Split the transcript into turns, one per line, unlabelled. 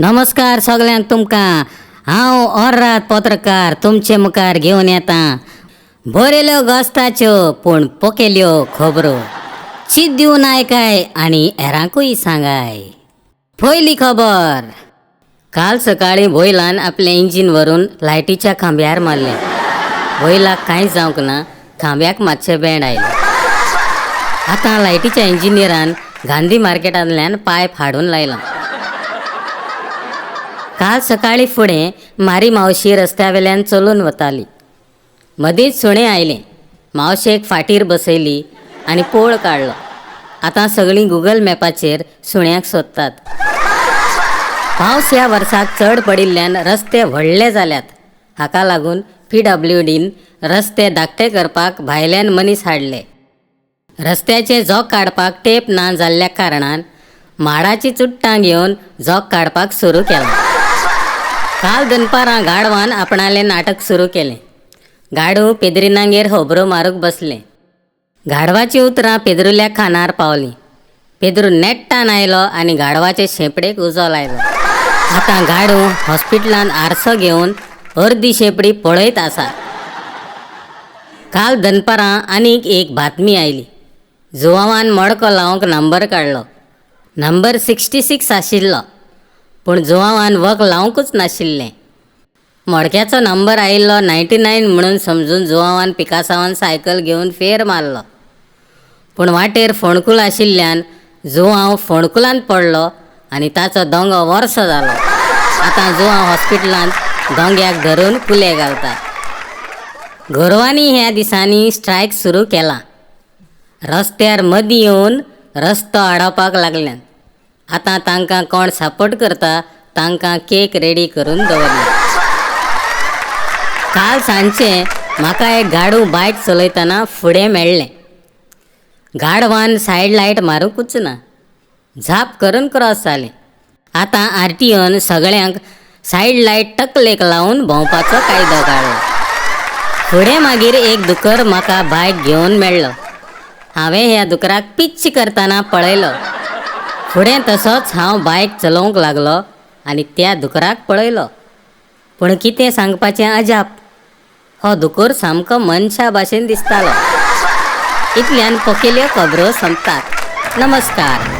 नमस्कार सगळ्यांक तुमकां हांव अर्रात पत्रकार तुमचे मुखार घेवन येता बरयल्यो गोश्ताच्यो पूण पोकेल्यो खबरो चीत दिवन आयकाय आनी हेरांकूय सांगाय। पयली खबर, काल सकाळी बैलान आपलें इंजीन व्हरून लायटीच्या खांब्यार मारलें। बैलाक कांयच जावंक ना, खांब्याक मातशें बेंड आयलें। आतां लायटीच्या इंजिनियरान गांधी मार्केटांतल्यान पायप हाडून लायला। काल सकाळी फुडें म्हारी मावशी रस्त्यावेल्यान चलून वताली। मदींच सुणें आयलें। मावशेक फाटीर बसयली आनी पोळ काडलो। आतां सगळीं गुगल मॅपाचेर सुण्याक सोदतात। पावस ह्या वर्साक चड पडिल्ल्यान रस्ते व्हडले जाल्यात। हाका लागून PWDन रस्ते धाकटे करपाक भायल्यान मनीस हाडले। रस्त्याचे जोक काडपाक टेप ना जाल्ल्या कारणान माडाची चुट्टां घेवन जोक काडपाक सुरू केलां। काल दनपारां गाडवान आपणालें नाटक सुरू केलें। गाडू पेद्रिनांगेर होबरो मारूंक बसलें। गाडवाचीं उतरां पेद्रुल्या कानार पावलीं। पेद्रू नेट्टान आयलो आनी गाडवाचे शेंपडेक उजो लायलो। आतां गाडू हॉस्पिटलांत आरसो घेवन अर्दी शेंपडी पळयत आसा। काल दनपारां आनीक एक बातमी आयली। जुवावान मडको लावंक नंबर काडलो। नंबर 66 आशिल्लो, पूण जुवावान वख लावंकूच नाशिल्लें। मडक्याचो नंबर आयिल्लो 99 म्हणून समजून जुवावान पिकासावान सायकल घेवन फेर मारलो, पूण वाटेर फोंडकूल आशिल्ल्यान जुवांव फोंडकुलांत पडलो आनी ताचो दोंगो वर्सो जालो। आतां जुवांव हॉस्पिटलांत दोंग्याक धरून कुले घालतात। गोरवांनी ह्या दिसांनी स्ट्रायक सुरू केला। रस्त्यार मदीं येवन रस्तो आडोवपाक लागल्यात। आतां तांकां कोण सपोर्ट करता तांकां केक रेडी करून दवरला। काल सांजचें म्हाका एक गाडू बायक चलयतना फुडें मेळ्ळें। गाडवान सायड लायट मारूंकूच ना, झाप करून क्रॉस जालें। आतां RTOन सगळ्यांक सायड लायट टकलेक लावून भोंवपाचो कायदो काडला। फुडें मागीर एक दुकर म्हाका बायक घेवन मेळ्ळो। हांवें ह्या दुकराक पिच्च करतना पळयलो। फुडें तसोच हांव बायक चलोवंक लागलो आनी त्या दुकराक पळयलो, पूण कितें सांगपाचें अजाप, हो दुकर सामको मनशा भाशेन दिसतालो। इतल्यान पोकेल्यो खबरो संपतात। नमस्कार।